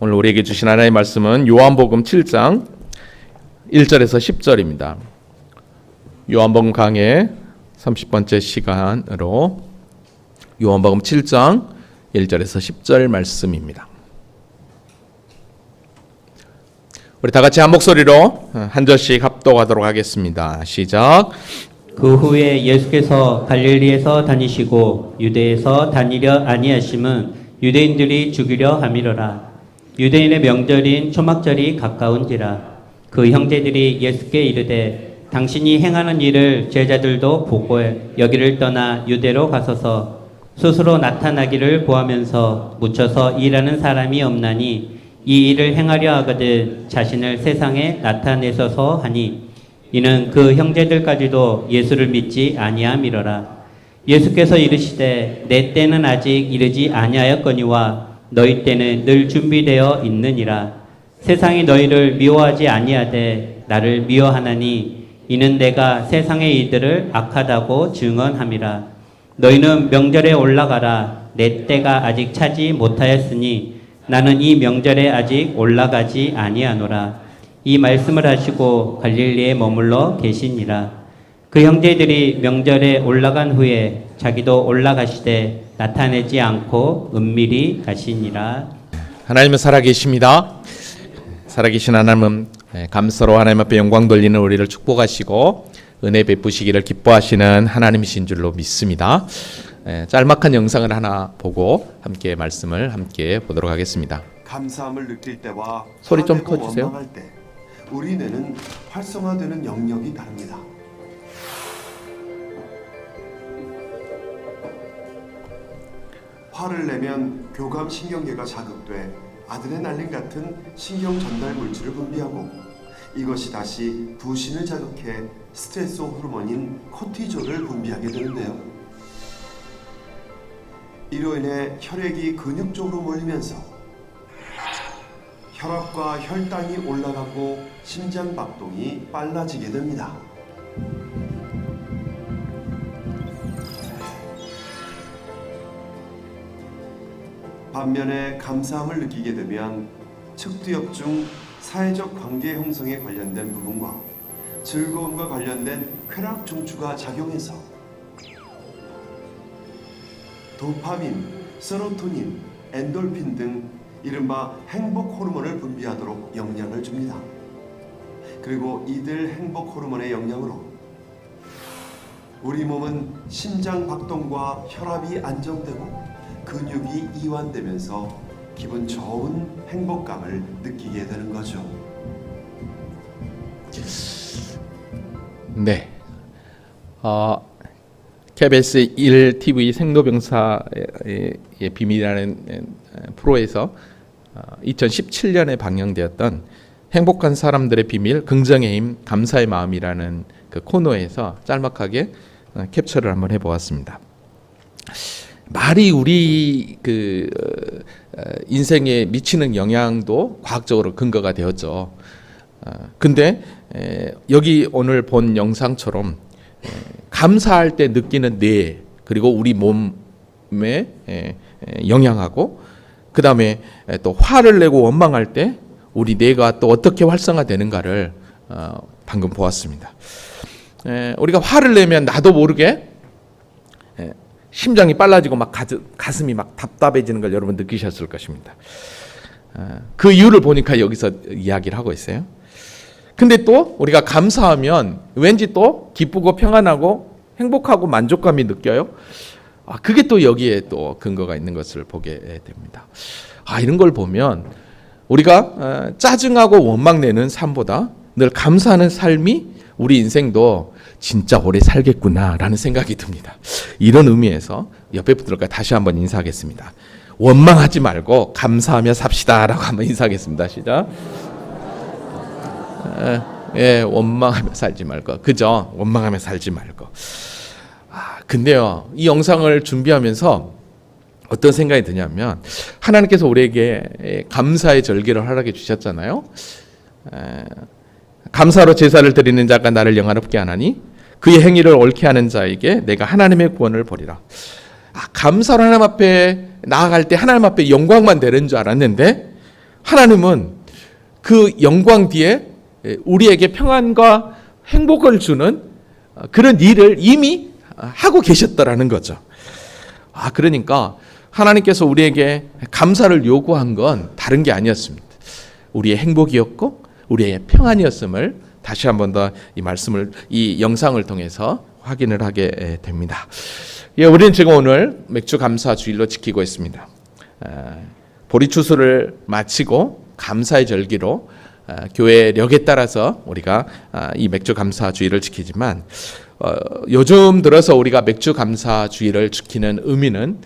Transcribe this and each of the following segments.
오늘 우리에게 주신 하나님의 말씀은 요한복음 7장 1절에서 10절입니다. 요한복음 강해 30번째 시간으로 요한복음 7장 1절에서 10절 말씀입니다. 우리 다 같이 한 목소리로 한 절씩 합독하도록 하겠습니다. 시작. 그 후에 예수께서 갈릴리에서 다니시고 유대에서 다니려 아니하심은 유대인들이 죽이려 함이로라. 유대인의 명절인 초막절이 가까운지라. 그 형제들이 예수께 이르되 당신이 행하는 일을 제자들도 보고 여기를 떠나 유대로 가소서. 스스로 나타나기를 구하면서 묻혀서 일하는 사람이 없나니 이 일을 행하려 하거든 자신을 세상에 나타내소서 하니 이는 그 형제들까지도 예수를 믿지 아니함이로라. 예수께서 이르시되 내 때는 아직 이르지 아니하였거니와 너희 때는 늘 준비되어 있느니라. 세상이 너희를 미워하지 아니하되 나를 미워하나니 이는 내가 세상의 이들을 악하다고 증언함이라. 너희는 명절에 올라가라. 내 때가 아직 차지 못하였으니 나는 이 명절에 아직 올라가지 아니하노라. 이 말씀을 하시고 갈릴리에 머물러 계시니라. 그 형제들이 명절에 올라간 후에 자기도 올라가시되 나타내지 않고 은밀히 가시니라. 하나님은 살아계십니다. 살아계신 하나님은 감사로 하나님 앞에 영광 돌리는 우리를 축복하시고 은혜 베푸시기를 기뻐하시는 하나님이신 줄로 믿습니다. 짤막한 영상을 하나 보고 함께 말씀을 함께 보도록 하겠습니다. 감사함을 느낄 때와 소리 좀 화내고 커주세요. 원망할 때 우리 뇌는 활성화되는 영역이 다릅니다. 화를 내면 교감 신경계가 자극돼 아드레날린 같은 신경 전달 물질을 분비하고 이것이 다시 부신을 자극해 스트레스 호르몬인 코티졸을 분비하게 되는데요. 이로 인해 혈액이 근육 쪽으로 몰리면서 혈압과 혈당이 올라가고 심장 박동이 빨라지게 됩니다. 반면에 감사함을 느끼게 되면 측두엽 중 사회적 관계 형성에 관련된 부분과 즐거움과 관련된 쾌락 중추가 작용해서 도파민, 세로토닌, 엔돌핀 등 이른바 행복 호르몬을 분비하도록 영향을 줍니다. 그리고 이들 행복 호르몬의 영향으로 우리 몸은 심장 박동과 혈압이 안정되고 근육이 이완되면서 기분 좋은 행복감을 느끼게 되는 거죠. 네. KBS 1TV 생로병사의 비밀이라는 프로에서 2017년에 방영되었던 행복한 사람들의 비밀, 긍정의 힘, 감사의 마음이라는 그 코너에서 짤막하게 캡처를 한번 해보았습니다. 말이 우리 인생에 미치는 영향도 과학적으로 근거가 되었죠. 근데 여기 오늘 본 영상처럼 감사할 때 느끼는 뇌 그리고 우리 몸에 영향하고 그 다음에 또 화를 내고 원망할 때 우리 뇌가 또 어떻게 활성화되는가를 방금 보았습니다. 우리가 화를 내면 나도 모르게 심장이 빨라지고 막 가슴이 막 답답해지는 걸 여러분 느끼셨을 것입니다. 그 이유를 보니까 여기서 이야기를 하고 있어요. 근데 또 우리가 감사하면 왠지 또 기쁘고 평안하고 행복하고 만족감이 느껴요. 그게 또 여기에 또 근거가 있는 것을 보게 됩니다. 이런 걸 보면 우리가 짜증하고 원망내는 삶보다 늘 감사하는 삶이 우리 인생도 진짜 오래 살겠구나라는 생각이 듭니다. 이런 의미에서 옆에 분들과 다시 한번 인사하겠습니다. 원망하지 말고 감사하며 삽시다라고 한번 인사하겠습니다. 시작. 원망하며 살지 말고, 그죠? 원망하며 살지 말고. 근데요, 이 영상을 준비하면서 어떤 생각이 드냐면 하나님께서 우리에게 감사의 절기를 허락해 주셨잖아요. 감사로 제사를 드리는 자가 나를 영화롭게 하나니 그의 행위를 옳게 하는 자에게 내가 하나님의 구원을 보리라. 감사로 하나님 앞에 나아갈 때 하나님 앞에 영광만 되는 줄 알았는데 하나님은 그 영광 뒤에 우리에게 평안과 행복을 주는 그런 일을 이미 하고 계셨더라는 거죠. 그러니까 하나님께서 우리에게 감사를 요구한 건 다른 게 아니었습니다. 우리의 행복이었고 우리의 평안이었음을 다시 한 번 더 이 말씀을, 이 영상을 통해서 확인을 하게 됩니다. 우리는 지금 오늘 맥주 감사 주일로 지키고 있습니다. 보리 추수를 마치고 감사의 절기로 교회력에 따라서 우리가 이 맥주 감사 주일을 지키지만 요즘 들어서 우리가 맥주 감사 주일을 지키는 의미는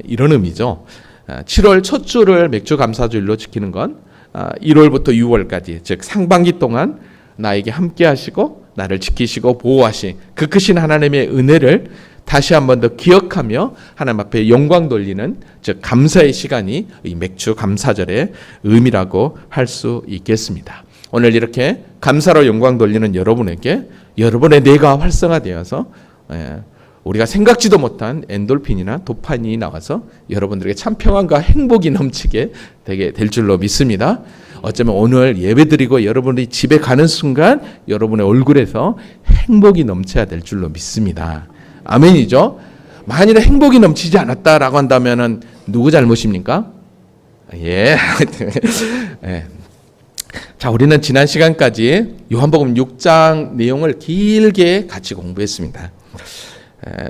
이런 의미죠. 7월 첫 주를 맥주 감사 주일로 지키는 건 1월부터 6월까지, 즉 상반기 동안 나에게 함께 하시고 나를 지키시고 보호하신 그 크신 하나님의 은혜를 다시 한 번 더 기억하며 하나님 앞에 영광 돌리는, 즉 감사의 시간이 이 맥주 감사절의 의미라고 할 수 있겠습니다. 오늘 이렇게 감사로 영광 돌리는 여러분에게 여러분의 뇌가 활성화되어서 우리가 생각지도 못한 엔돌핀이나 도파민이 나와서 여러분들에게 참 평안과 행복이 넘치게 되게 될 줄로 믿습니다. 어쩌면 오늘 예배드리고 여러분이 집에 가는 순간 여러분의 얼굴에서 행복이 넘쳐야 될 줄로 믿습니다. 아멘이죠? 만일에 행복이 넘치지 않았다라고 한다면은 누구 잘못입니까? 예. 자, 우리는 지난 시간까지 요한복음 6장 내용을 길게 같이 공부했습니다.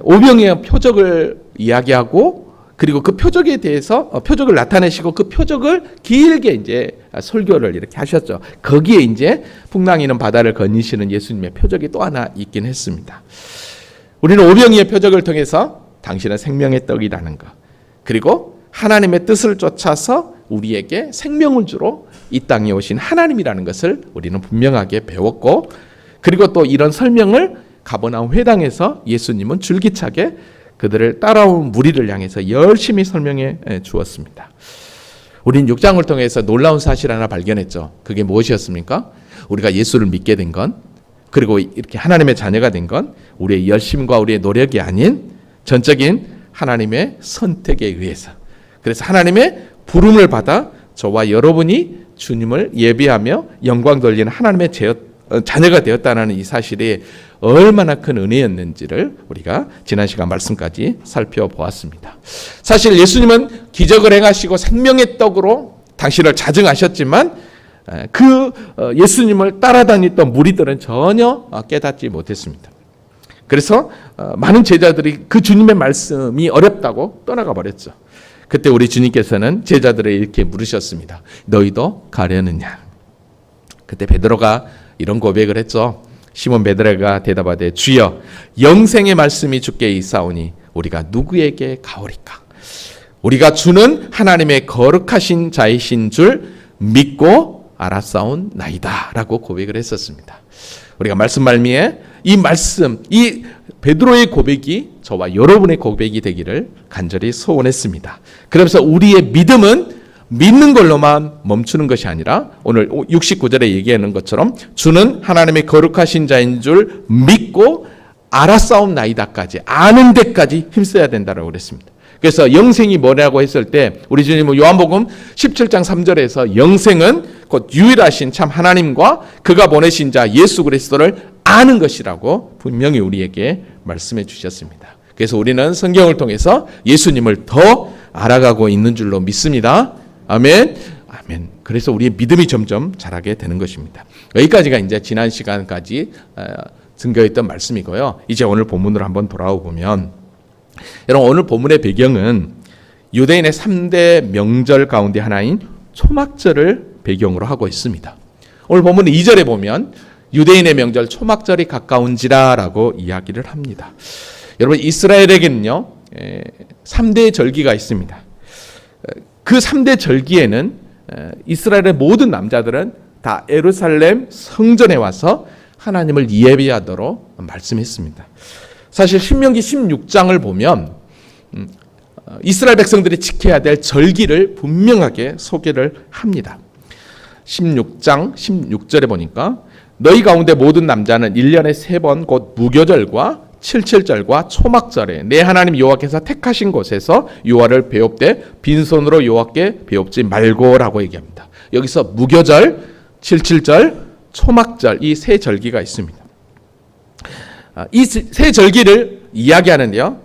오병이어 표적을 이야기하고 그리고 그 표적에 대해서 표적을 나타내시고 그 표적을 길게 이제 설교를 이렇게 하셨죠. 거기에 이제 풍랑이는 바다를 거니시는 예수님의 표적이 또 하나 있긴 했습니다. 우리는 오병이의 표적을 통해서 당신은 생명의 떡이라는 것, 그리고 하나님의 뜻을 쫓아서 우리에게 생명을 주러 이 땅에 오신 하나님이라는 것을 우리는 분명하게 배웠고, 그리고 또 이런 설명을 가버나움 회당에서 예수님은 줄기차게 그들을 따라온 무리를 향해서 열심히 설명해 주었습니다. 우린 6장을 통해서 놀라운 사실 하나 발견했죠. 그게 무엇이었습니까? 우리가 예수를 믿게 된 건, 그리고 이렇게 하나님의 자녀가 된 건 우리의 열심과 우리의 노력이 아닌 전적인 하나님의 선택에 의해서, 그래서 하나님의 부름을 받아 저와 여러분이 주님을 예배하며 영광 돌리는 하나님의 자녀가 되었다는 이 사실이 얼마나 큰 은혜였는지를 우리가 지난 시간 말씀까지 살펴보았습니다. 사실 예수님은 기적을 행하시고 생명의 떡으로 당신을 자증하셨지만 그 예수님을 따라다녔던 무리들은 전혀 깨닫지 못했습니다. 그래서 많은 제자들이 그 주님의 말씀이 어렵다고 떠나가 버렸죠. 그때 우리 주님께서는 제자들을 이렇게 물으셨습니다. 너희도 가려느냐? 그때 베드로가 이런 고백을 했죠. 시몬 베드로가 대답하되 주여 영생의 말씀이 주께 있사오니 우리가 누구에게 가오리까? 우리가 주는 하나님의 거룩하신 자이신 줄 믿고 알았사온나이다 라고 고백을 했었습니다. 우리가 말씀 말미에 이 말씀, 이 베드로의 고백이 저와 여러분의 고백이 되기를 간절히 소원했습니다. 그러면서 우리의 믿음은 믿는 걸로만 멈추는 것이 아니라 오늘 69절에 얘기하는 것처럼 주는 하나님의 거룩하신 자인 줄 믿고 알았사옵나이다까지, 아는 데까지 힘써야 된다고 그랬습니다. 그래서 영생이 뭐냐고 했을 때 우리 주님은 요한복음 17장 3절에서 영생은 곧 유일하신 참 하나님과 그가 보내신 자 예수 그리스도를 아는 것이라고 분명히 우리에게 말씀해 주셨습니다. 그래서 우리는 성경을 통해서 예수님을 더 알아가고 있는 줄로 믿습니다. 아멘. 아멘. 그래서 우리의 믿음이 점점 자라게 되는 것입니다. 여기까지가 이제 지난 시간까지 증거했던 말씀이고요. 이제 오늘 본문으로 한번 돌아오 보면, 여러분 오늘 본문의 배경은 유대인의 3대 명절 가운데 하나인 초막절을 배경으로 하고 있습니다. 오늘 본문 2절에 보면 유대인의 명절 초막절이 가까운지라라고 이야기를 합니다. 여러분 이스라엘에게는요 3대 절기가 있습니다. 그 3대 절기에는 이스라엘의 모든 남자들은 다 예루살렘 성전에 와서 하나님을 예배하도록 말씀했습니다. 사실 신명기 16장을 보면 이스라엘 백성들이 지켜야 될 절기를 분명하게 소개를 합니다. 16장 16절에 보니까 너희 가운데 모든 남자는 1년에 3번 곧 무교절과 칠칠절과 초막절에 내 하나님 여호와께서 택하신 곳에서 여호와를 배웁되 빈손으로 여호와께 배웁지 말고라고 얘기합니다. 여기서 무교절, 칠칠절, 초막절 이 세 절기가 있습니다. 이 세 절기를 이야기하는데요.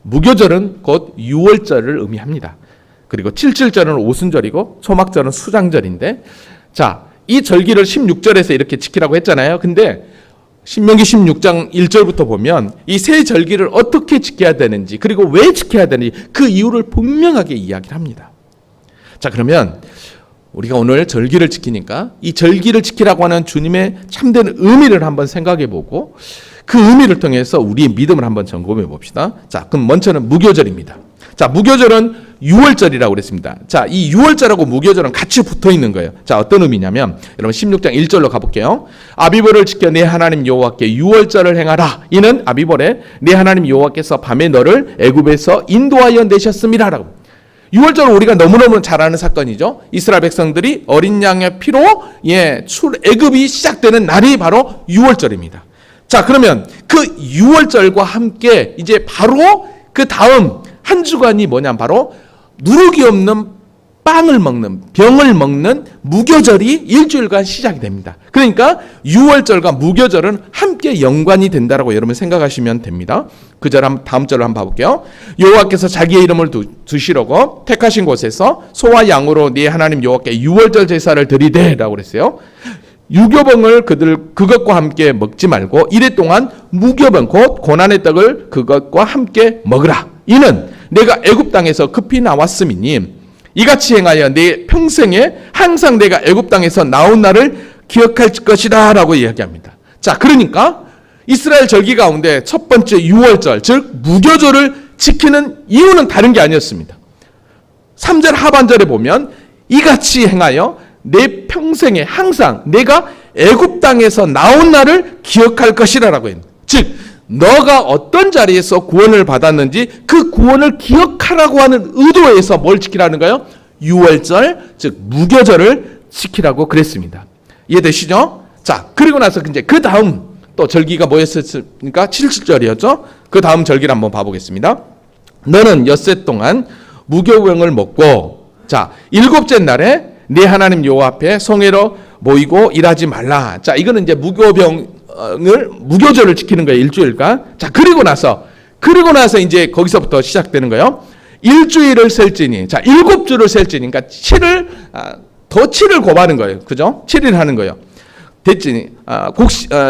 무교절은 곧 유월절을 의미합니다. 그리고 칠칠절은 오순절이고 초막절은 수장절인데, 자, 이 절기를 16절에서 이렇게 지키라고 했잖아요. 근데 신명기 16장 1절부터 보면 이 세 절기를 어떻게 지켜야 되는지, 그리고 왜 지켜야 되는지 그 이유를 분명하게 이야기를 합니다. 자, 그러면 우리가 오늘 절기를 지키니까 이 절기를 지키라고 하는 주님의 참된 의미를 한번 생각해 보고 그 의미를 통해서 우리의 믿음을 한번 점검해 봅시다. 자, 그럼 먼저는 무교절입니다. 자, 무교절은 유월절이라고 그랬습니다. 자, 이 유월절하고 무교절은 같이 붙어 있는 거예요. 자, 어떤 의미냐면 여러분 16장 1절로 가볼게요. 아비볼을 지켜 내 하나님 여호와께 유월절을 행하라. 이는 아비볼에 내 하나님 여호와께서 밤에 너를 애굽에서 인도하여 내셨음이라라고. 유월절은 우리가 너무너무 잘 아는 사건이죠. 이스라엘 백성들이 어린 양의 피로 애굽이 시작되는 날이 바로 유월절입니다. 자, 그러면 그 유월절과 함께 이제 바로 그 다음 한 주간이 뭐냐면 바로 누룩이 없는 빵을 먹는, 병을 먹는 무교절이 일주일간 시작이 됩니다. 그러니까 유월절과 무교절은 함께 연관이 된다라고 여러분 생각하시면 됩니다. 그 절 다음 절을 한번 봐볼게요. 여호와께서 자기의 이름을 두시려고 택하신 곳에서 소와 양으로 네 하나님 여호와께 유월절 제사를 드리되라고 그랬어요. 유교병을 그것과 함께 먹지 말고 이래 동안 무교병 곧 고난의 떡을 그것과 함께 먹으라. 이는 내가 애굽 땅에서 급히 나왔음이니 이같이 행하여 내 평생에 항상 내가 애굽 땅에서 나온 날을 기억할 것이다 라고 이야기합니다. 자, 그러니까 이스라엘 절기 가운데 첫 번째 유월절, 즉 무교절을 지키는 이유는 다른 게 아니었습니다. 3절 하반절에 보면 이같이 행하여 내 평생에 항상 내가 애굽 땅에서 나온 날을 기억할 것이라고 했습니다. 즉 너가 어떤 자리에서 구원을 받았는지 그 구원을 기억하라고 하는 의도에서 뭘 지키라는 거예요? 유월절, 즉 무교절을 지키라고 그랬습니다. 이해되시죠? 자, 그리고 나서 이제 그 다음 또 절기가 뭐였습니까? 칠칠절이었죠? 그 다음 절기를 한번 봐보겠습니다. 너는 엿새 동안 무교병을 먹고, 자, 일곱째 날에 내 하나님 여호와 앞에 성회로 모이고 일하지 말라. 자, 이거는 이제 무교절을 지키는 거예요. 일주일간. 자, 그리고 나서 이제 거기서부터 시작되는 거예요. 일주일을 셀지니, 자, 7주를 셀지니, 그러니까 7을 곱하는 거예요. 그죠? 7일 하는 거예요. 됐지니,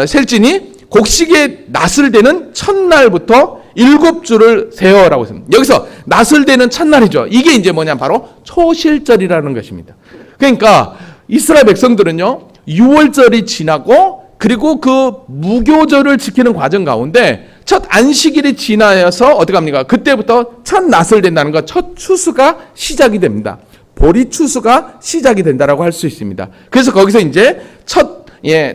셀지니, 곡식의 낫을 되는 첫날부터 7주를 세어라고 했습니다. 여기서 낫을 되는 첫날이죠. 이게 이제 뭐냐면 바로 초실절이라는 것입니다. 그러니까 이스라엘 백성들은요, 6월절이 지나고 그리고 그 무교절을 지키는 과정 가운데 첫 안식일이 지나서 어떻게 합니까? 그때부터 첫 낫을 된다는 것, 첫 추수가 시작이 됩니다. 보리 추수가 시작이 된다라고 할 수 있습니다. 그래서 거기서 이제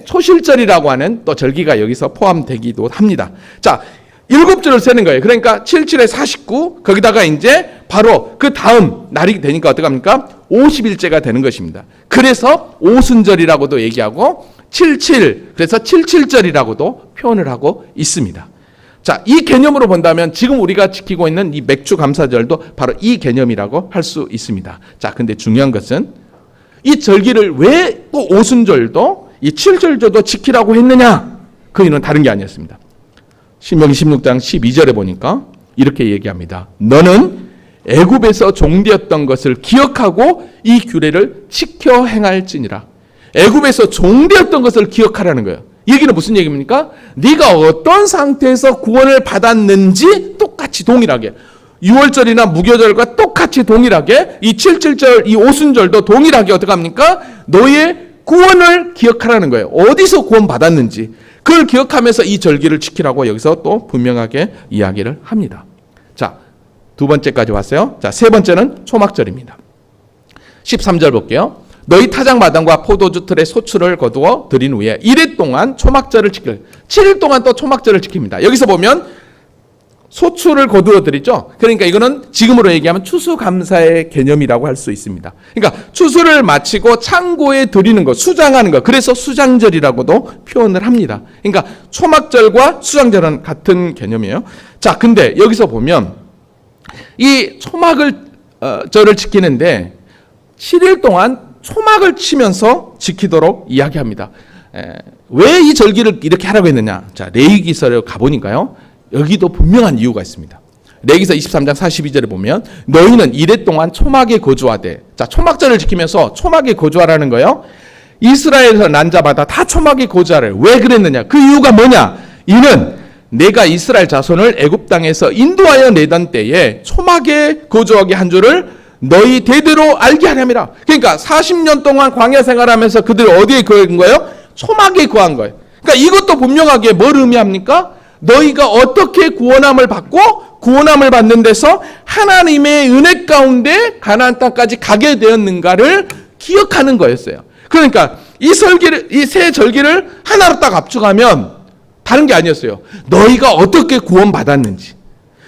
초실절이라고 하는 또 절기가 여기서 포함되기도 합니다. 자, 7주를 세는 거예요. 그러니까 77에 49, 거기다가 이제 바로 그 다음 날이 되니까 어떻게 합니까? 50일째가 되는 것입니다. 그래서 오순절이라고도 얘기하고 77, 그래서 77절이라고도 표현을 하고 있습니다. 자, 이 개념으로 본다면 지금 우리가 지키고 있는 이 맥주 감사절도 바로 이 개념이라고 할 수 있습니다. 자, 근데 중요한 것은 이 절기를 왜 또 오순절도 이 7절도 지키라고 했느냐? 그 이유는 다른 게 아니었습니다. 신명기 16장 12절에 보니까 이렇게 얘기합니다. 너는 애굽에서 종되었던 것을 기억하고 이 규례를 지켜 행할지니라. 애굽에서 종되었던 것을 기억하라는 거예요. 이 얘기는 무슨 얘기입니까? 네가 어떤 상태에서 구원을 받았는지 똑같이 동일하게 6월절이나 무교절과 똑같이 동일하게 이 77절, 이 오순절도 동일하게 어떻게 합니까? 너의 구원을 기억하라는 거예요. 어디서 구원 받았는지 그걸 기억하면서 이 절기를 지키라고 여기서 또 분명하게 이야기를 합니다. 자, 두 번째까지 왔어요. 자, 세 번째는 초막절입니다. 13절 볼게요. 너희 타작 마당과 포도주 틀에 소출을 거두어 드린 후에 1일 동안 초막절을 지킬 7일 동안 또 초막절을 지킵니다. 여기서 보면 소출을 거두어 드리죠. 그러니까 이거는 지금으로 얘기하면 추수감사의 개념이라고 할 수 있습니다. 그러니까 추수를 마치고 창고에 드리는 것, 수장하는 것, 그래서 수장절이라고도 표현을 합니다. 그러니까 초막절과 수장절은 같은 개념이에요. 자, 근데 여기서 보면 이 초막절을 지키는데 7일 동안 초막을 치면서 지키도록 이야기합니다. 왜 이 절기를 이렇게 하라고 했느냐? 자, 레위기서를 가보니까요. 여기도 분명한 이유가 있습니다. 레위기서 23장 42절에 보면 너희는 이레 동안 초막에 거주하되, 자, 초막절을 지키면서 초막에 거주하라는 거예요. 이스라엘에서 난 자마다 다 초막에 거주하래. 왜 그랬느냐? 그 이유가 뭐냐? 이는 내가 이스라엘 자손을 애굽 땅에서 인도하여 내던 때에 초막에 거주하게 한 줄을 너희 대대로 알게 하렴이라. 그러니까 40년 동안 광야 생활하면서 그들이 어디에 거한 거예요? 초막에 거한 거예요. 그러니까 이것도 분명하게 뭘 의미합니까? 너희가 어떻게 구원함을 받고 구원함을 받는 데서 하나님의 은혜 가운데 가나안 땅까지 가게 되었는가를 기억하는 거였어요. 그러니까 이 세 절기를 하나로 딱 압축하면 다른 게 아니었어요. 너희가 어떻게 구원받았는지,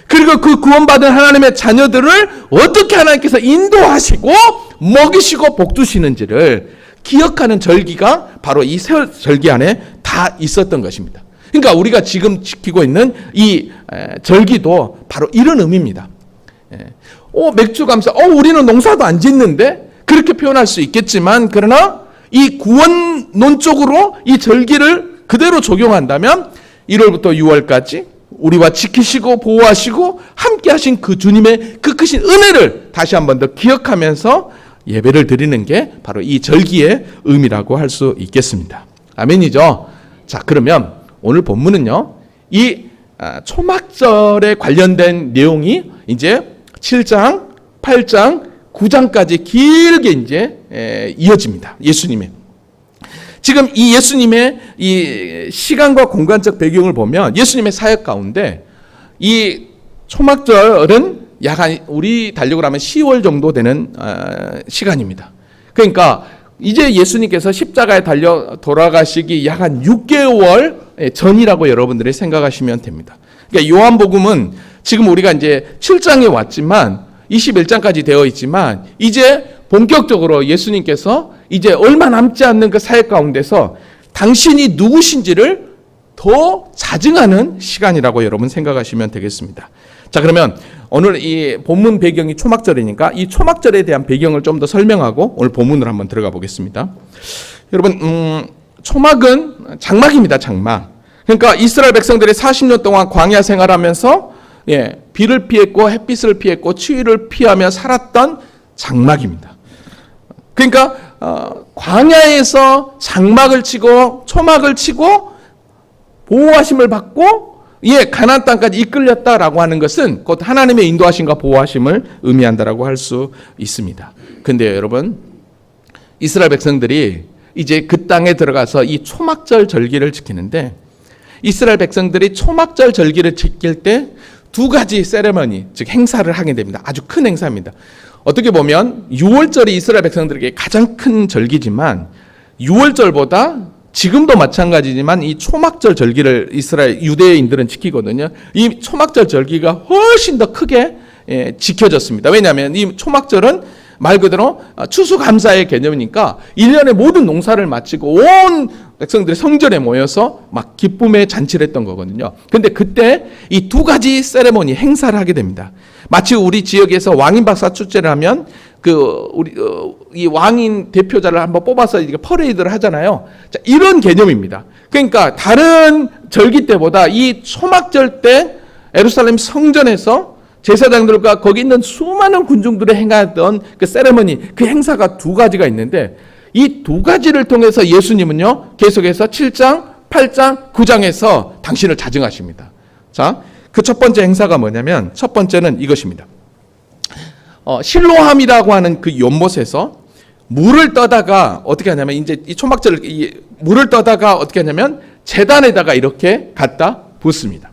그리고 그 구원받은 하나님의 자녀들을 어떻게 하나님께서 인도하시고 먹이시고 복주시는지를 기억하는 절기가 바로 이 세 절기 안에 다 있었던 것입니다. 그러니까 우리가 지금 지키고 있는 이 절기도 바로 이런 의미입니다. 맥주 감사, 우리는 농사도 안 짓는데, 그렇게 표현할 수 있겠지만, 그러나 이 구원론적으로 이 절기를 그대로 적용한다면 1월부터 6월까지 우리와 지키시고 보호하시고 함께 하신 그 주님의 그 크신 은혜를 다시 한 번 더 기억하면서 예배를 드리는 게 바로 이 절기의 의미라고 할 수 있겠습니다. 아멘이죠? 자, 그러면 오늘 본문은요, 이 초막절에 관련된 내용이 이제 7장, 8장, 9장까지 길게 이제 이어집니다. 예수님의. 지금 이 예수님의 이 시간과 공간적 배경을 보면 예수님의 사역 가운데 이 초막절은 약 우리 달력으로 하면 10월 정도 되는 시간입니다. 그러니까 이제 예수님께서 십자가에 달려 돌아가시기 약 한 6개월 전이라고 여러분들이 생각하시면 됩니다. 그러니까 요한복음은 지금 우리가 이제 7장에 왔지만 21장까지 되어 있지만 이제 본격적으로 예수님께서 이제 얼마 남지 않는 그 사역 가운데서 당신이 누구신지를 더 자증하는 시간이라고 여러분 생각하시면 되겠습니다. 자, 그러면 오늘 이 본문 배경이 초막절이니까 이 초막절에 대한 배경을 좀 더 설명하고 오늘 본문으로 한번 들어가 보겠습니다. 여러분, 초막은 장막입니다. 장막. 그러니까 이스라엘 백성들이 40년 동안 광야 생활하면서 비를 피했고 햇빛을 피했고 추위를 피하며 살았던 장막입니다. 그러니까 광야에서 장막을 치고 초막을 치고 보호하심을 받고 가나안 땅까지 이끌렸다라고 하는 것은 곧 하나님의 인도하심과 보호하심을 의미한다라고 할 수 있습니다. 근데 여러분, 이스라엘 백성들이 이제 그 땅에 들어가서 이 초막절 절기를 지키는데 이스라엘 백성들이 초막절 절기를 지킬 때 두 가지 세레머니, 즉 행사를 하게 됩니다. 아주 큰 행사입니다. 어떻게 보면 6월절이 이스라엘 백성들에게 가장 큰 절기지만 6월절보다 지금도 마찬가지지만 이 초막절 절기를 이스라엘 유대인들은 지키거든요. 이 초막절 절기가 훨씬 더 크게 지켜졌습니다. 왜냐하면 이 초막절은 말 그대로 추수감사의 개념이니까 1년의 모든 농사를 마치고 온 백성들이 성전에 모여서 막 기쁨의 잔치를 했던 거거든요. 근데 그때 이 두 가지 세레모니 행사를 하게 됩니다. 마치 우리 지역에서 왕인 박사 축제를 하면 이 왕인 대표자를 한번 뽑아서 이게 퍼레이드를 하잖아요. 자, 이런 개념입니다. 그러니까 다른 절기 때보다 이 초막절 때 예루살렘 성전에서 제사장들과 거기 있는 수많은 군중들이 행하던 그 세레머니, 그 행사가 두 가지가 있는데 이 두 가지를 통해서 예수님은요, 계속해서 7장, 8장, 9장에서 당신을 자증하십니다. 자, 그 첫 번째 행사가 뭐냐면 첫 번째는 이것입니다. 실로함이라고 하는 그 연못에서 물을 떠다가 어떻게 하냐면 이제 이 초막절 물을 떠다가 어떻게 하냐면 제단에다가 이렇게 갖다 붓습니다.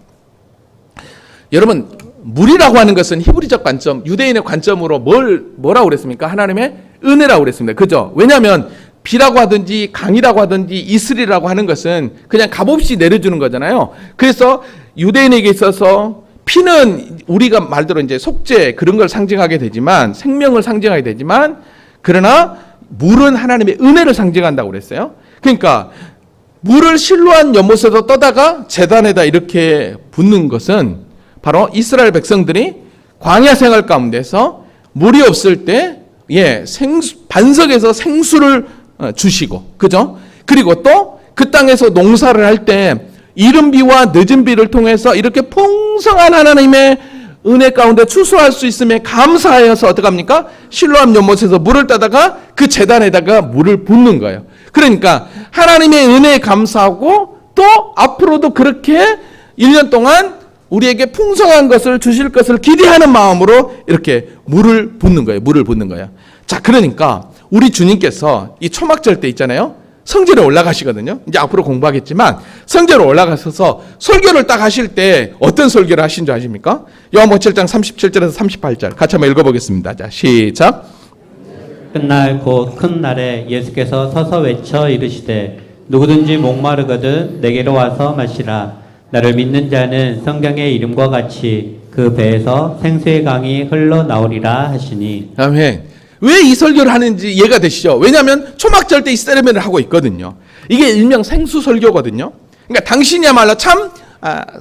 여러분, 물이라고 하는 것은 히브리적 관점, 유대인의 관점으로 뭐라고 그랬습니까? 하나님의 은혜라고 그랬습니다. 그죠? 왜냐하면 비라고 하든지 강이라고 하든지 이슬이라고 하는 것은 그냥 값없이 내려주는 거잖아요. 그래서 유대인에게 있어서 피는 우리가 말대로 이제 속죄 그런 걸 상징하게 되지만 생명을 상징하게 되지만 그러나 물은 하나님의 은혜를 상징한다고 그랬어요. 그러니까 물을 실로한 연못에서 떠다가 제단에다 이렇게 붓는 것은 바로 이스라엘 백성들이 광야 생활 가운데서 물이 없을 때 반석에서 생수를 주시고, 그죠? 그리고 또 그 땅에서 농사를 할 때 이른 비와 늦은 비를 통해서 이렇게 풍성한 하나님의 은혜 가운데 추수할 수 있음에 감사하여서 어떡합니까? 실로암 연못에서 물을 따다가 그 제단에다가 물을 붓는 거예요. 그러니까 하나님의 은혜에 감사하고 또 앞으로도 그렇게 1년 동안 우리에게 풍성한 것을 주실 것을 기대하는 마음으로 이렇게 물을 붓는 거예요. 물을 붓는 거예요. 자, 그러니까 우리 주님께서 이 초막절 때 있잖아요. 성전에 올라가시거든요. 이제 앞으로 공부하겠지만 성전에 올라가셔서 설교를 딱 하실 때 어떤 설교를 하신 줄 아십니까? 요한복음 7장 37절에서 38절 같이 한번 읽어보겠습니다. 자, 시작. 끝날 곧 큰 날에 예수께서 서서 외쳐 이르시되 누구든지 목마르거든 내게로 와서 마시라. 나를 믿는 자는 성경의 이름과 같이 그 배에서 생수의 강이 흘러나오리라 하시니. 아멘. 왜 이 설교를 하는지 이해가 되시죠? 왜냐하면 초막절 때 이 세레머니를 하고 있거든요. 이게 일명 생수 설교거든요. 그러니까 당신이야말로 참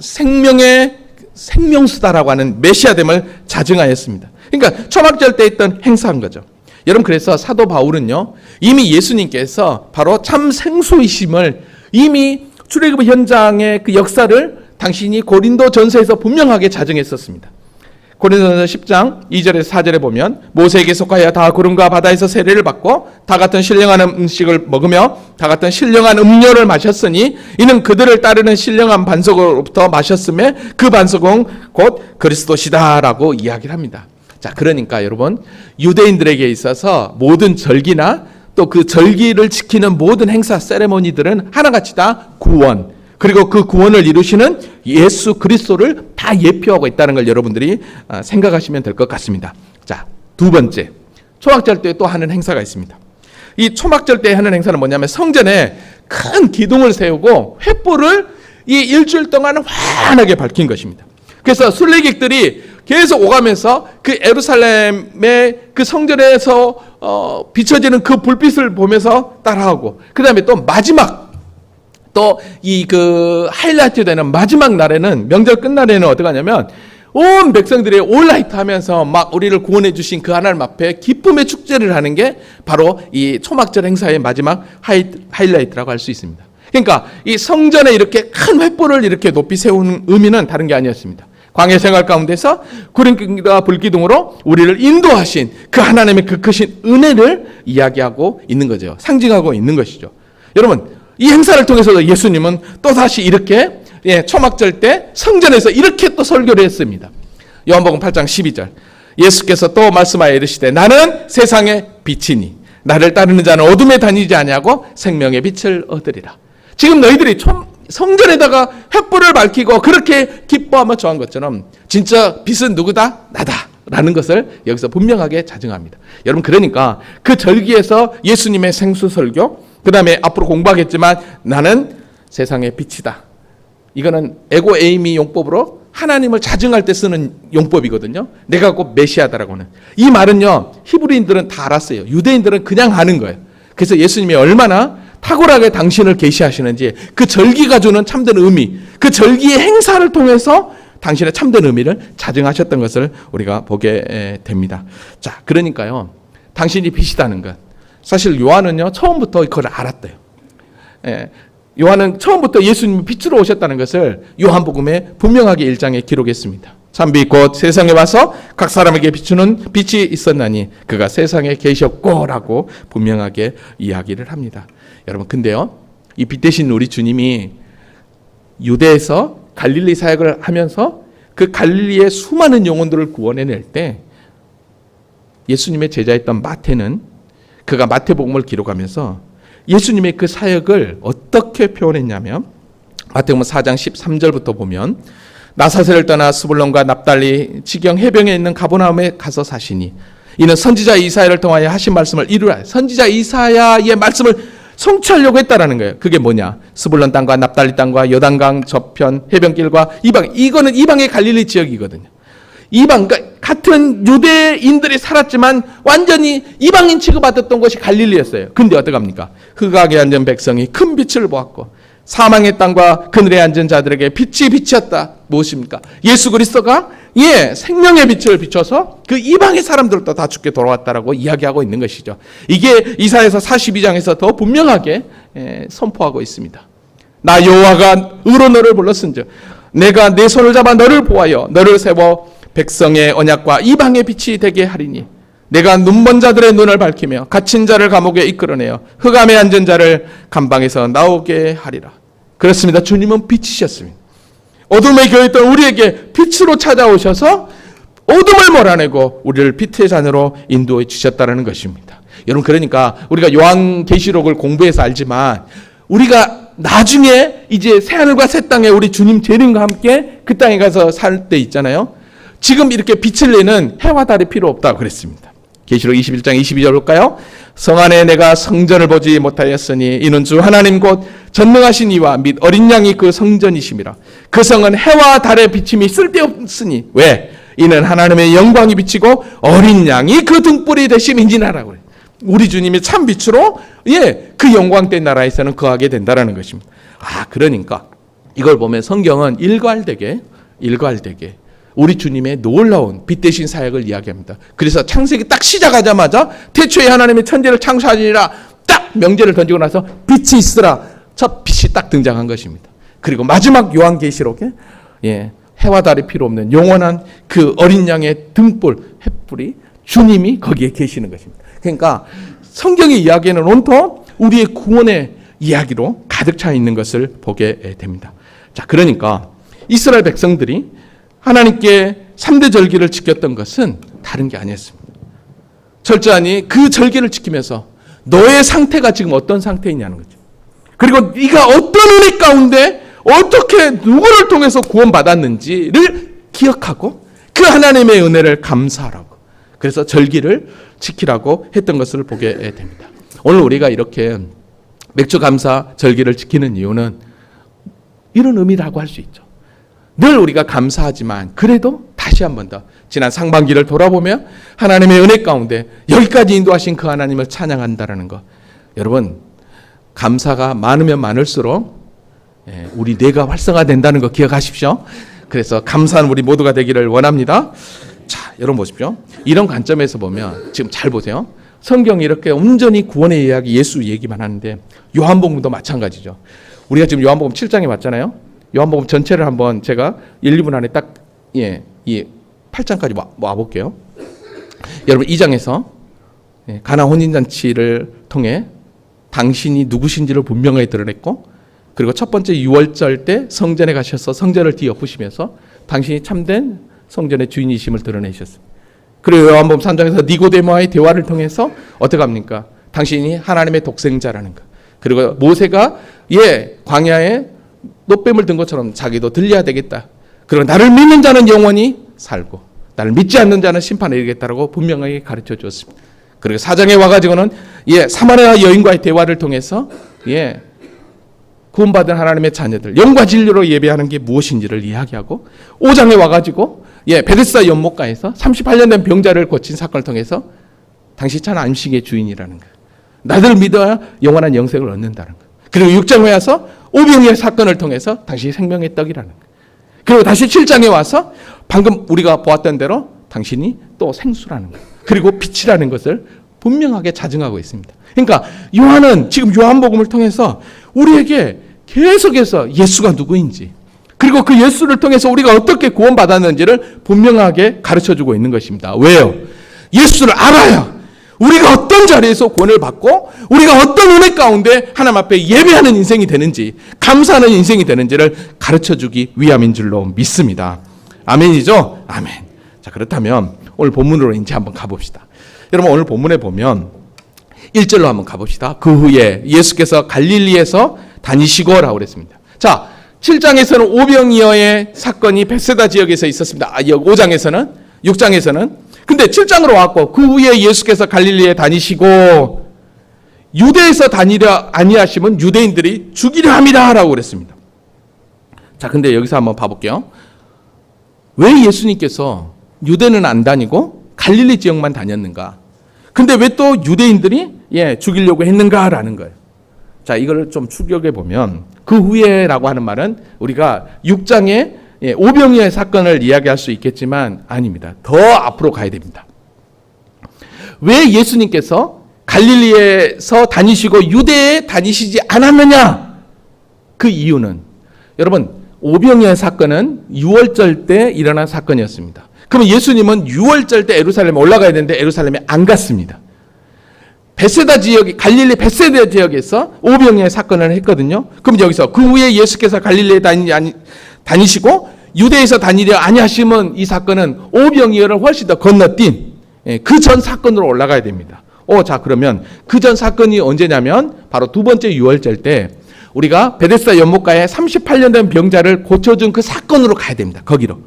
생명의 생명수다라고 하는 메시아됨을 자증하였습니다. 그러니까 초막절 때 있던 행사한 거죠. 여러분, 그래서 사도 바울은요, 이미 예수님께서 바로 참 생수이심을 이미 출애굽 현장의 그 역사를 당신이 고린도 전서에서 분명하게 자증했었습니다. 고린도전서 10장 2절에서 4절에 보면 모세에게 속하여 다 구름과 바다에서 세례를 받고 다 같은 신령한 음식을 먹으며 다 같은 신령한 음료를 마셨으니 이는 그들을 따르는 신령한 반석으로부터 마셨음에 그 반석은 곧 그리스도시다라고 이야기를 합니다. 자, 그러니까 여러분, 유대인들에게 있어서 모든 절기나 또 그 절기를 지키는 모든 행사 세레모니들은 하나같이 다 구원, 그리고 그 구원을 이루시는 예수 그리스도를 다 예표하고 있다는 걸 여러분들이 생각하시면 될 것 같습니다. 자, 두 번째, 초막절 때 또 하는 행사가 있습니다. 이 초막절 때 하는 행사는 뭐냐면 성전에 큰 기둥을 세우고 횃불을 이 일주일 동안 환하게 밝힌 것입니다. 그래서 순례객들이 계속 오가면서 그 예루살렘의 그 성전에서 비춰지는 그 불빛을 보면서 따라하고, 그 다음에 또 마지막 또 이 그 하이라이트 되는 마지막 날에는, 명절 끝날에는 어떻게 하냐면 온 백성들이 올라이트 하면서 막 우리를 구원해 주신 그 하나님 앞에 기쁨의 축제를 하는 게 바로 이 초막절 행사의 마지막 하이라이트라고 할 수 있습니다. 그러니까 이 성전에 이렇게 큰 횃불을 이렇게 높이 세우는 의미는 다른 게 아니었습니다. 광야 생활 가운데서 구름기둥과 불기둥으로 우리를 인도하신 그 하나님의 그 크신 은혜를 이야기하고 있는 거죠. 상징하고 있는 것이죠. 여러분, 이 행사를 통해서 예수님은 또다시 이렇게 초막절 때 성전에서 이렇게 또 설교를 했습니다. 요한복음 8장 12절. 예수께서 또 말씀하여 이르시되 나는 세상의 빛이니 나를 따르는 자는 어둠에 다니지 아니하고 생명의 빛을 얻으리라. 지금 너희들이 성전에다가 횃불을 밝히고 그렇게 기뻐하며 좋아한 것처럼 진짜 빛은 누구다? 나다 라는 것을 여기서 분명하게 자증합니다. 여러분, 그러니까 그 절기에서 예수님의 생수 설교, 그 다음에 앞으로 공부하겠지만 나는 세상의 빛이다. 이거는 에고 에이미 용법으로 하나님을 자증할 때 쓰는 용법이거든요. 내가 곧 메시아다라고 하는. 이 말은요, 히브리인들은 다 알았어요. 유대인들은 그냥 하는 거예요. 그래서 예수님이 얼마나 탁월하게 당신을 계시하시는지 그 절기가 주는 참된 의미, 그 절기의 행사를 통해서 당신의 참된 의미를 자증하셨던 것을 우리가 보게 됩니다. 자, 그러니까요, 당신이 빛이다는 것. 사실 요한은요, 처음부터 그걸 알았대요. 요한은 처음부터 예수님이 빛으로 오셨다는 것을 요한복음에 분명하게 1장에 기록했습니다. 참빛 곧 세상에 와서 각 사람에게 비추는 빛이 있었나니 그가 세상에 계셨고라고 분명하게 이야기를 합니다. 여러분, 근데요, 이 빛 대신 우리 주님이 유대에서 갈릴리 사역을 하면서 그 갈릴리의 수많은 영혼들을 구원해낼 때 예수님의 제자였던 마태는 그가 마태복음을 기록하면서 예수님의 그 사역을 어떻게 표현했냐면 마태복음 4장 13절부터 보면 나사렛을 떠나 스불론과 납달리 지경 해변에 있는 가버나움에 가서 사시니 이는 선지자 이사야를 통하여 하신 말씀을 이루라. 선지자 이사야의 말씀을 성취하려고 했다라는 거예요. 그게 뭐냐? 스불론 땅과 납달리 땅과 요단강 저편 해변길과 이방, 이거는 이방의 갈릴리 지역이거든요. 이방, 그러니까 같은 유대인들이 살았지만 완전히 이방인 취급받았던 곳이 갈릴리였어요. 근데 어떡합니까? 흑암에 앉은 백성이 큰 빛을 보았고 사망의 땅과 그늘에 앉은 자들에게 빛이 비쳤다. 무엇입니까? 예수 그리스도가 생명의 빛을 비춰서 그 이방의 사람들도 다 죽게 돌아왔다라고 이야기하고 있는 것이죠. 이게 이사야서 42장에서 더 분명하게 선포하고 있습니다. 나 여호와가 의로 너를 불렀은즉 내가 내 손을 잡아 너를 보하여 너를 세워 백성의 언약과 이방의 빛이 되게 하리니 내가 눈먼 자들의 눈을 밝히며 갇힌 자를 감옥에 이끌어내어 흑암에 앉은 자를 감방에서 나오게 하리라. 그렇습니다. 주님은 빛이셨습니다. 어둠에 겨있던 우리에게 빛으로 찾아오셔서 어둠을 몰아내고 우리를 빛의 자녀로 인도해 주셨다는 것입니다. 여러분, 그러니까 우리가 요한계시록을 공부해서 알지만 우리가 나중에 이제 새하늘과 새 땅에 우리 주님 재림과 함께 그 땅에 가서 살 때 있잖아요. 지금 이렇게 빛을 내는 해와 달이 필요 없다고 그랬습니다. 계시록 21장 22절 볼까요? 성 안에 내가 성전을 보지 못하였으니 이는 주 하나님 곧 전능하신 이와 및 어린 양이 그 성전이심이라. 그 성은 해와 달의 비침이 쓸데없으니 왜? 이는 하나님의 영광이 비치고 어린 양이 그 등불이 되심인지라라고 그래요. 우리 주님이 참 빛으로 그 영광된 나라에서는 거하게 된다라는 것입니다. 그러니까 이걸 보면 성경은 일괄되게 우리 주님의 놀라운 빛 대신 사역을 이야기합니다. 그래서 창세기 딱 시작하자마자 태초에 하나님의 천지를 창조하시니라 딱 명제를 던지고 나서 빛이 있으라 첫 빛이 딱 등장한 것입니다. 그리고 마지막 요한계시록에 해와 달이 필요 없는 영원한 그 어린 양의 등불 햇불이 주님이 거기에 계시는 것입니다. 그러니까 성경의 이야기는 온통 우리의 구원의 이야기로 가득 차 있는 것을 보게 됩니다. 자, 그러니까 이스라엘 백성들이 하나님께 3대 절기를 지켰던 것은 다른 게 아니었습니다. 철저하니 그 절기를 지키면서 너의 상태가 지금 어떤 상태이냐는 거죠. 그리고 네가 어떤 은혜 가운데 어떻게 누구를 통해서 구원받았는지를 기억하고 그 하나님의 은혜를 감사하라고. 그래서 절기를 지키라고 했던 것을 보게 됩니다. 오늘 우리가 이렇게 맥주 감사 절기를 지키는 이유는 이런 의미라고 할 수 있죠. 늘 우리가 감사하지만 그래도 다시 한 번 더 지난 상반기를 돌아보며 하나님의 은혜 가운데 여기까지 인도하신 그 하나님을 찬양한다라는 것. 여러분, 감사가 많으면 많을수록 우리 뇌가 활성화된다는 거 기억하십시오. 그래서 감사한 우리 모두가 되기를 원합니다. 자, 여러분 보십시오. 이런 관점에서 보면 지금 잘 보세요. 성경이 이렇게 온전히 구원의 이야기, 예수 얘기만 하는데 요한복음도 마찬가지죠. 우리가 지금 요한복음 7장에 왔잖아요. 요한복음 전체를 한번 제가 1, 2분 안에 딱 이 8장까지 와볼게요. 여러분, 2장에서 가나 혼인잔치를 통해 당신이 누구신지를 분명하게 드러냈고, 그리고 첫 번째 6월절 때 성전에 가셔서 성전을 뒤엎으시면서 당신이 참된 성전의 주인이심을 드러내셨습니다. 그리고 요한복음 3장에서 니고데모와의 대화를 통해서 어떻게 합니까? 당신이 하나님의 독생자라는 것. 그리고 모세가 광야에 노뱀을 든 것처럼 자기도 들려야 되겠다. 그리고 나를 믿는 자는 영원히 살고 나를 믿지 않는 자는 심판에 이르겠다라고 분명하게 가르쳐 주었습니다. 그리고 4장에 와가지고는 사마리아 여인과의 대화를 통해서 구원받은 하나님의 자녀들 영과 진리로 예배하는 게 무엇인지를 이야기하고, 5장에 와가지고 베데스다 연못가에서 38년 된 병자를 고친 사건을 통해서 당신 참 안식의 주인이라는 거, 나를 믿어야 영원한 영생을 얻는다는 거. 그리고 6장에 와서 오병이의 사건을 통해서 당신이 생명의 떡이라는 거. 그리고 다시 7장에 와서 방금 우리가 보았던 대로 당신이 또 생수라는 거, 그리고 빛이라는 것을 분명하게 자증하고 있습니다. 그러니까 요한은 지금 요한복음을 통해서 우리에게 계속해서 예수가 누구인지, 그리고 그 예수를 통해서 우리가 어떻게 구원받았는지를 분명하게 가르쳐주고 있는 것입니다. 왜요? 예수를 알아야 우리가 어떤 자리에서 구원을 받고 우리가 어떤 은혜 가운데 하나님 앞에 예배하는 인생이 되는지, 감사하는 인생이 되는지를 가르쳐주기 위함인 줄로 믿습니다. 아멘이죠? 아멘. 자, 그렇다면 오늘 본문으로 이제 한번 가봅시다. 여러분, 오늘 본문에 보면 1절로 한번 가봅시다. 그 후에 예수께서 갈릴리에서 다니시고라고 그랬습니다. 자, 7장에서는 오병이어의 사건이 벳세다 지역에서 있었습니다. 5장에서는, 6장에서는. 근데 7장으로 왔고, 그 후에 예수께서 갈릴리에 다니시고 유대에서 다니려 아니하시면 유대인들이 죽이려 함이라라고 그랬습니다. 자, 근데 여기서 한번 봐볼게요. 왜 예수님께서 유대는 안 다니고 갈릴리 지역만 다녔는가? 근데 왜 또 유대인들이 죽이려고 했는가라는 거예요. 자, 이걸 좀 추격해 보면 그 후에라고 하는 말은 우리가 6장에 오병이어의 사건을 이야기할 수 있겠지만 아닙니다. 더 앞으로 가야 됩니다. 왜 예수님께서 갈릴리에서 다니시고 유대에 다니시지 않았느냐? 그 이유는 여러분 오병이어의 사건은 유월절 때 일어난 사건이었습니다. 그러면 예수님은 유월절 때 예루살렘에 올라가야 되는데 예루살렘에 안 갔습니다. 베세다 지역, 갈릴리 베세다 지역에서 오병이어의 사건을 했거든요. 그럼 여기서 그 후에 예수께서 갈릴리에 다니시고 유대에서 다니려 아니하시면 이 사건은 오병이어를 훨씬 더 건너뛴 그 전 사건으로 올라가야 됩니다. 자, 그러면 그 전 사건이 언제냐면 바로 두 번째 유월절 때 우리가 베데스다 연못가에 38년 된 병자를 고쳐준 그 사건으로 가야 됩니다. 거기로.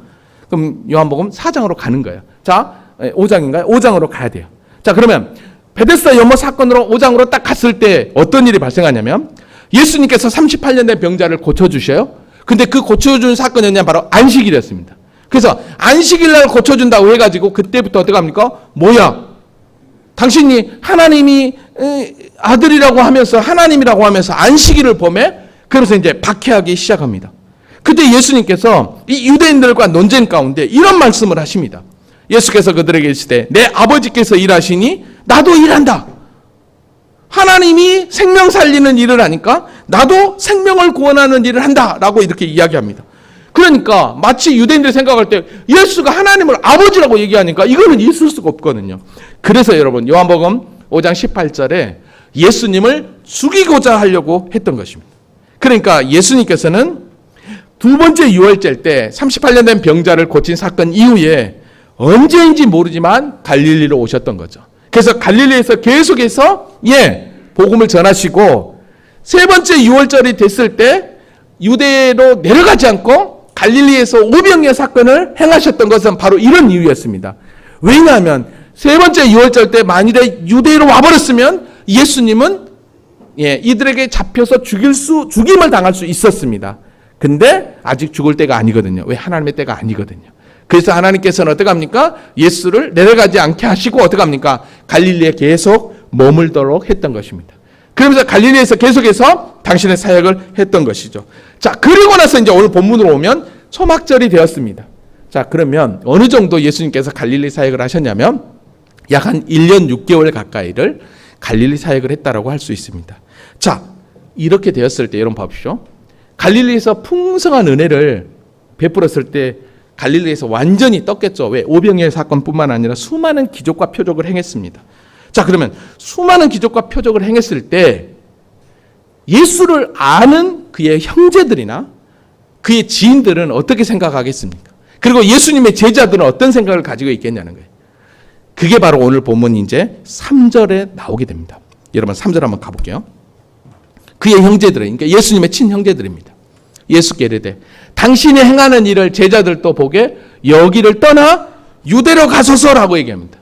그럼 요한복음 4장으로 가는 거예요. 자, 5장인가요? 5장으로 가야 돼요. 자, 그러면 베데스다 연못 사건으로 5장으로 딱 갔을 때 어떤 일이 발생하냐면 예수님께서 38년 된 병자를 고쳐주셔요. 근데 그 고쳐준 사건이 바로 안식일이었습니다. 그래서 안식일 날 고쳐준다고 해가지고 그때부터 어떻게 합니까? 뭐야? 당신이 하나님이 아들이라고 하면서 하나님이라고 하면서 안식일을 범해? 그래서 이제 박해하기 시작합니다. 그때 예수님께서 이 유대인들과 논쟁 가운데 이런 말씀을 하십니다. 예수께서 그들에게 이르시되 내 아버지께서 일하시니 나도 일한다. 하나님이 생명 살리는 일을 하니까 나도 생명을 구원하는 일을 한다라고 이렇게 이야기합니다. 그러니까 마치 유대인들이 생각할 때 예수가 하나님을 아버지라고 얘기하니까 이거는 있을 수가 없거든요. 그래서 여러분 요한복음 5장 18절에 예수님을 죽이고자 하려고 했던 것입니다. 그러니까 예수님께서는 두 번째 유월절 때 38년 된 병자를 고친 사건 이후에 언제인지 모르지만 갈릴리로 오셨던 거죠. 그래서 갈릴리에서 계속해서 복음을 전하시고 세 번째 유월절이 됐을 때 유대로 내려가지 않고 갈릴리에서 오병이어 사건을 행하셨던 것은 바로 이런 이유였습니다. 왜냐하면 세 번째 유월절 때 만일에 유대로 와버렸으면 예수님은 이들에게 잡혀서 죽임을 당할 수 있었습니다. 근데 아직 죽을 때가 아니거든요. 왜? 하나님의 때가 아니거든요. 그래서 하나님께서는 어떻게 합니까? 예수를 내려가지 않게 하시고 어떻게 합니까? 갈릴리에 계속 머물도록 했던 것입니다. 그러면서 갈릴리에서 계속해서 당신의 사역을 했던 것이죠. 자, 그리고 나서 이제 오늘 본문으로 오면 초막절이 되었습니다. 자, 그러면 어느 정도 예수님께서 갈릴리 사역을 하셨냐면 약 한 1년 6개월 가까이를 갈릴리 사역을 했다라고 할 수 있습니다. 자, 이렇게 되었을 때 여러분 봐보십시오. 갈릴리에서 풍성한 은혜를 베풀었을 때 갈릴리에서 완전히 떴겠죠. 왜? 오병이어 사건뿐만 아니라 수많은 기적과 표적을 행했습니다. 자, 그러면 수많은 기적과 표적을 행했을 때 예수를 아는 그의 형제들이나 그의 지인들은 어떻게 생각하겠습니까? 그리고 예수님의 제자들은 어떤 생각을 가지고 있겠냐는 거예요. 그게 바로 오늘 본문 이제 3절에 나오게 됩니다. 여러분 3절 한번 가볼게요. 그의 형제들은, 그러니까 예수님의 친형제들입니다. 예수께 이르되 당신이 행하는 일을 제자들도 보게 여기를 떠나 유대로 가소서라고 얘기합니다.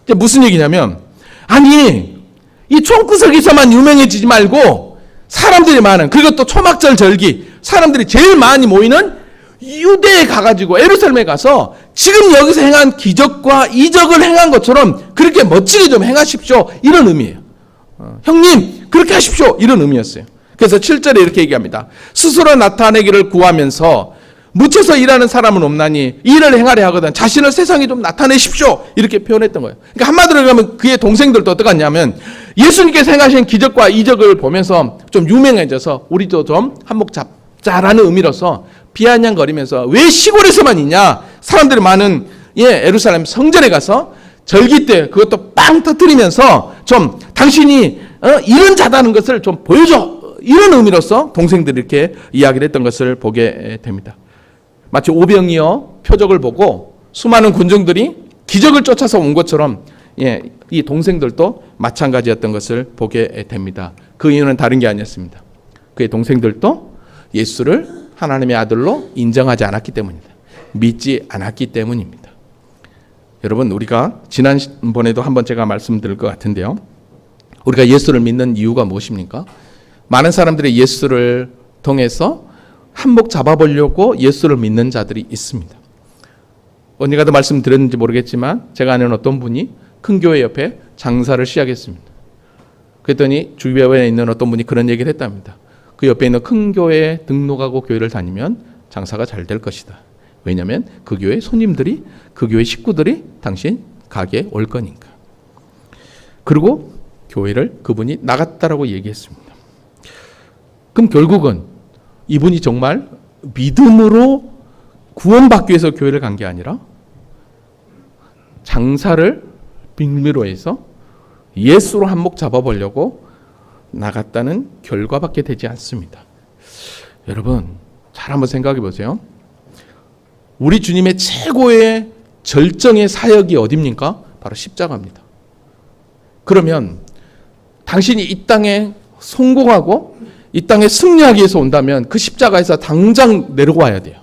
이게 무슨 얘기냐면 아니 이 총구석에서만 유명해지지 말고 사람들이 많은, 그리고 또 초막절 절기 사람들이 제일 많이 모이는 유대에 가가지고 예루살렘에 가서 지금 여기서 행한 기적과 이적을 행한 것처럼 그렇게 멋지게 좀 행하십시오, 이런 의미예요. 형님 그렇게 하십시오, 이런 의미였어요. 그래서 7절에 이렇게 얘기합니다. 스스로 나타내기를 구하면서 묻혀서 일하는 사람은 없나니 일을 행하려 하거든 자신을 세상에 좀 나타내십시오, 이렇게 표현했던 거예요. 그러니까 한마디로 하면 그의 동생들도 어떡하냐면 예수님께서 행하신 기적과 이적을 보면서 좀 유명해져서 우리도 좀 한몫 잡자라는 의미로서 비아냥거리면서 왜 시골에서만 있냐, 사람들이 많은 예루살렘 성전에 가서 절기 때 그것도 빵 터뜨리면서 좀 당신이 이런 자다는 것을 좀 보여줘, 이런 의미로서 동생들이 이렇게 이야기를 했던 것을 보게 됩니다. 마치 오병이어 표적을 보고 수많은 군중들이 기적을 쫓아서 온 것처럼 이 동생들도 마찬가지였던 것을 보게 됩니다. 그 이유는 다른 게 아니었습니다. 그의 동생들도 예수를 하나님의 아들로 인정하지 않았기 때문입니다. 믿지 않았기 때문입니다. 여러분 우리가 지난번에도 한번 제가 말씀드릴 것 같은데요. 우리가 예수를 믿는 이유가 무엇입니까? 많은 사람들이 예수를 통해서 한몫 잡아보려고 예수를 믿는 자들이 있습니다. 언니가도 말씀드렸는지 모르겠지만 제가 아는 어떤 분이 큰 교회 옆에 장사를 시작했습니다. 그랬더니 주변에 있는 어떤 분이 그런 얘기를 했답니다. 그 옆에 있는 큰 교회에 등록하고 교회를 다니면 장사가 잘 될 것이다. 왜냐하면 그 교회 손님들이, 그 교회 식구들이 당신 가게에 올 거니까. 그리고 교회를 그분이 나갔다라고 얘기했습니다. 그럼 결국은 이분이 정말 믿음으로 구원받기 위해서 교회를 간 게 아니라 장사를 빌미로 해서 예수로 한몫 잡아보려고 나갔다는 결과밖에 되지 않습니다. 여러분, 잘 한번 생각해 보세요. 우리 주님의 최고의 절정의 사역이 어디입니까? 바로 십자가입니다. 그러면 당신이 이 땅에 성공하고 이 땅에 승리하기 위해서 온다면 그 십자가에서 당장 내려와야 돼요.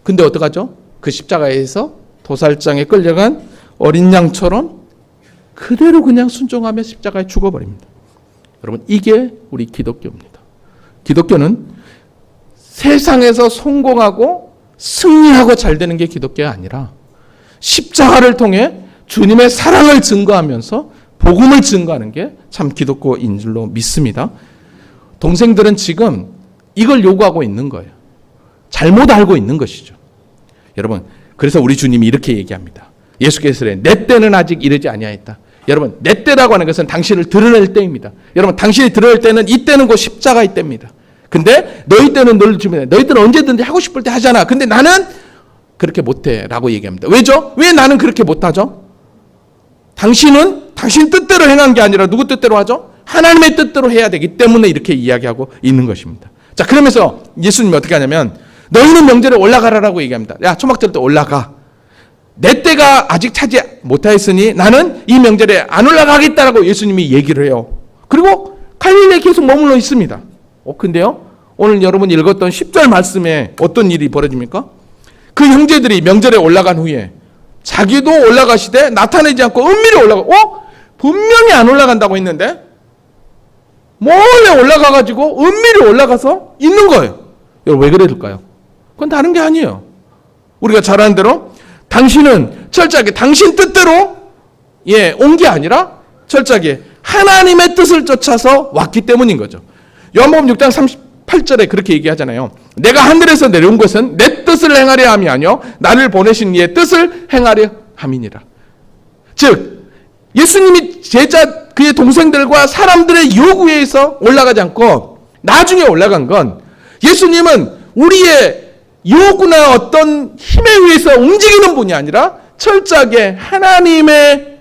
근데 어떡하죠? 그 십자가에서 도살장에 끌려간 어린 양처럼 그대로 그냥 순종하며 십자가에 죽어버립니다. 여러분, 이게 우리 기독교입니다. 기독교는 세상에서 성공하고 승리하고 잘 되는 게 기독교가 아니라 십자가를 통해 주님의 사랑을 증거하면서 복음을 증거하는 게 참 기독교인 줄로 믿습니다. 동생들은 지금 이걸 요구하고 있는 거예요. 잘못 알고 있는 것이죠. 여러분, 그래서 우리 주님이 이렇게 얘기합니다. 예수께서 내 때는 아직 이르지 아니하였다. 여러분, 내 때라고 하는 것은 당신을 드러낼 때입니다. 여러분, 당신이 드러낼 때는 이 때는 곧 십자가의 때입니다. 근데 너희 때는 널 주면 너희들은 언제든지 하고 싶을 때 하잖아. 근데 나는 그렇게 못해 라고 얘기합니다. 왜죠? 왜 나는 그렇게 못하죠? 당신은 당신 뜻대로 행한 게 아니라 누구 뜻대로 하죠? 하나님의 뜻대로 해야 되기 때문에 이렇게 이야기하고 있는 것입니다. 자, 그러면서 예수님이 어떻게 하냐면 너희는 명절에 올라가라라고 얘기합니다. 야, 초막절 때 올라가. 내 때가 아직 차지 못하였으니 나는 이 명절에 안 올라가겠다라고 예수님이 얘기를 해요. 그리고 갈릴리에 계속 머물러 있습니다. 근데요, 오늘 여러분이 읽었던 10절 말씀에 어떤 일이 벌어집니까? 그 형제들이 명절에 올라간 후에 자기도 올라가시되 나타내지 않고 은밀히 분명히 안 올라간다고 했는데 몰래 올라가가지고 은밀히 올라가서 있는 거예요. 여러분, 왜 그랬을까요? 그건 다른 게 아니에요. 우리가 잘 아는 대로 당신은 철저하게 당신 뜻대로 온 게 아니라 철저하게 하나님의 뜻을 쫓아서 왔기 때문인 거죠. 요한복음 6장 38절에 그렇게 얘기하잖아요. 내가 하늘에서 내려온 것은 내 뜻을 행하려 함이 아니요 나를 보내신 이의 뜻을 행하려 함이니라. 즉 예수님이 제자 그의 동생들과 사람들의 요구에 의해서 올라가지 않고 나중에 올라간 건 예수님은 우리의 요구나 어떤 힘에 의해서 움직이는 분이 아니라 철저하게 하나님의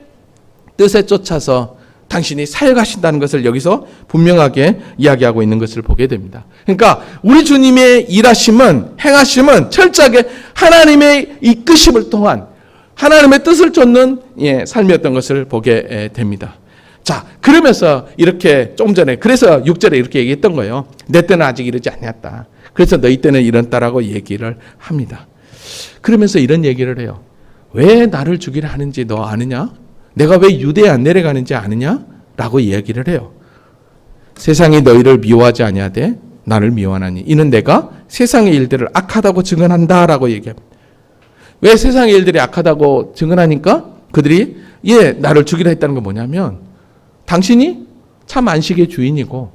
뜻에 쫓아서 당신이 사역하신다는 것을 여기서 분명하게 이야기하고 있는 것을 보게 됩니다. 그러니까 우리 주님의 일하심은, 행하심은 철저하게 하나님의 이끄심을 통한 하나님의 뜻을 쫓는 삶이었던 것을 보게 됩니다. 자, 그러면서 이렇게 조금 전에 그래서 6절에 이렇게 얘기했던 거예요. 내 때는 아직 이르지 아니었다. 그래서 너희 때는 이렇다라고 얘기를 합니다. 그러면서 이런 얘기를 해요. 왜 나를 죽이려 하는지 너 아느냐? 내가 왜 유대에 안 내려가는지 아느냐? 라고 이야기를 해요. 세상이 너희를 미워하지 아니하되 나를 미워하나니 이는 내가 세상의 일들을 악하다고 증언한다라고 얘기합니다. 왜 세상의 일들이 악하다고 증언하니까 그들이 나를 죽이려 했다는 건 뭐냐면 당신이 참 안식의 주인이고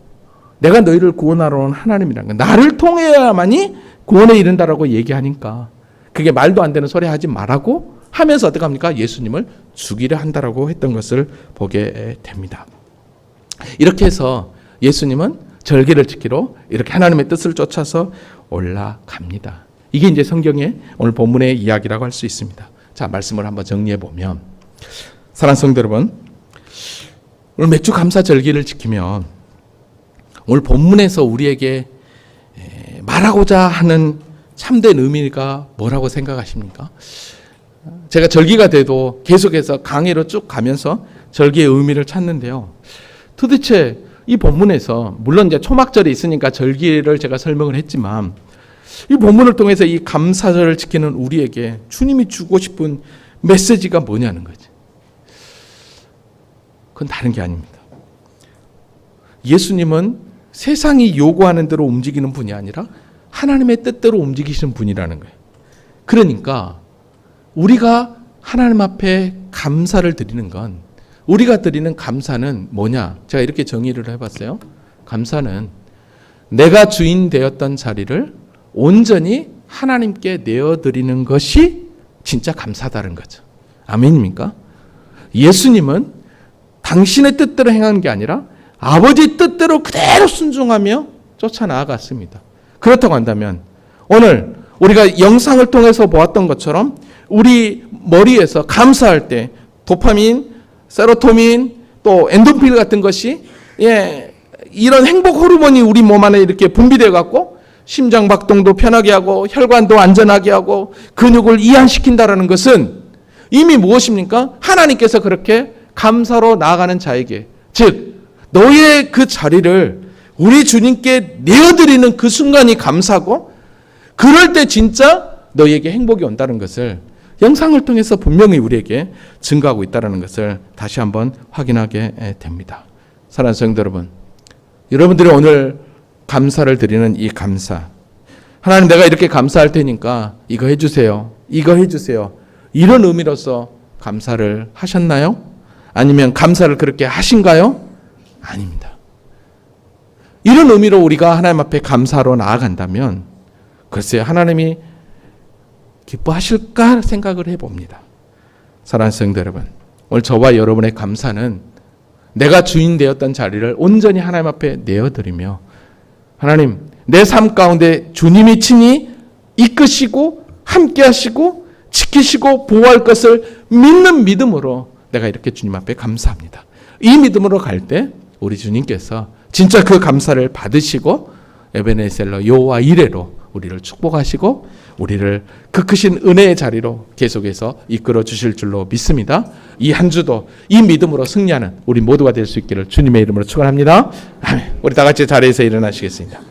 내가 너희를 구원하러 온 하나님이라는 거 나를 통해야만이 구원에 이른다라고 얘기하니까 그게 말도 안 되는 소리 하지 말라고 하면서 어떻게 합니까? 예수님을 죽이려 한다라고 했던 것을 보게 됩니다. 이렇게 해서 예수님은 절기를 지키러 이렇게 하나님의 뜻을 쫓아서 올라갑니다. 이게 이제 성경의 오늘 본문의 이야기라고 할 수 있습니다. 자, 말씀을 한번 정리해 보면 사랑하는 성도 여러분, 오늘 맥주 감사 절기를 지키면 오늘 본문에서 우리에게 말하고자 하는 참된 의미가 뭐라고 생각하십니까? 제가 절기가 돼도 계속해서 강의로 쭉 가면서 절기의 의미를 찾는데요. 도대체 이 본문에서 물론 이제 초막절이 있으니까 절기를 제가 설명을 했지만 이 본문을 통해서 이 감사절을 지키는 우리에게 주님이 주고 싶은 메시지가 뭐냐는 거지. 그건 다른 게 아닙니다. 예수님은 세상이 요구하는 대로 움직이는 분이 아니라 하나님의 뜻대로 움직이시는 분이라는 거예요. 그러니까 우리가 하나님 앞에 감사를 드리는 건 우리가 드리는 감사는 뭐냐? 제가 이렇게 정의를 해봤어요. 감사는 내가 주인 되었던 자리를 온전히 하나님께 내어드리는 것이 진짜 감사다는 거죠. 아멘입니까? 예수님은 당신의 뜻대로 행한 게 아니라 아버지 뜻대로 그대로 순종하며 쫓아나아갔습니다. 그렇다고 한다면 오늘 우리가 영상을 통해서 보았던 것처럼 우리 머리에서 감사할 때 도파민, 세로토닌, 또 엔도핀 같은 것이 이런 행복 호르몬이 우리 몸 안에 이렇게 분비되어 갖고 심장 박동도 편하게 하고 혈관도 안전하게 하고 근육을 이완시킨다라는 것은 이미 무엇입니까? 하나님께서 그렇게 감사로 나아가는 자에게, 즉 너의 그 자리를 우리 주님께 내어드리는 그 순간이 감사고, 그럴 때 진짜 너에게 행복이 온다는 것을 영상을 통해서 분명히 우리에게 증거하고 있다는 것을 다시 한번 확인하게 됩니다. 사랑하는 성도 여러분, 여러분들이 오늘 감사를 드리는 이 감사, 하나님 내가 이렇게 감사할 테니까 이거 해주세요, 이거 해주세요, 이런 의미로서 감사를 하셨나요? 아니면 감사를 그렇게 하신가요? 아닙니다. 이런 의미로 우리가 하나님 앞에 감사로 나아간다면 글쎄요, 하나님이 기뻐하실까 생각을 해봅니다. 사랑하는 성도 여러분, 오늘 저와 여러분의 감사는 내가 주인 되었던 자리를 온전히 하나님 앞에 내어드리며, 하나님 내 삶 가운데 주님이 친히 이끄시고 함께 하시고 지키시고 보호할 것을 믿는 믿음으로 내가 이렇게 주님 앞에 감사합니다. 이 믿음으로 갈 때 우리 주님께서 진짜 그 감사를 받으시고 에베네셀러 여호와 이레로 우리를 축복하시고 우리를 그 크신 은혜의 자리로 계속해서 이끌어 주실 줄로 믿습니다. 이 한 주도 이 믿음으로 승리하는 우리 모두가 될 수 있기를 주님의 이름으로 축원합니다. 아멘. 우리 다 같이 자리에서 일어나시겠습니다.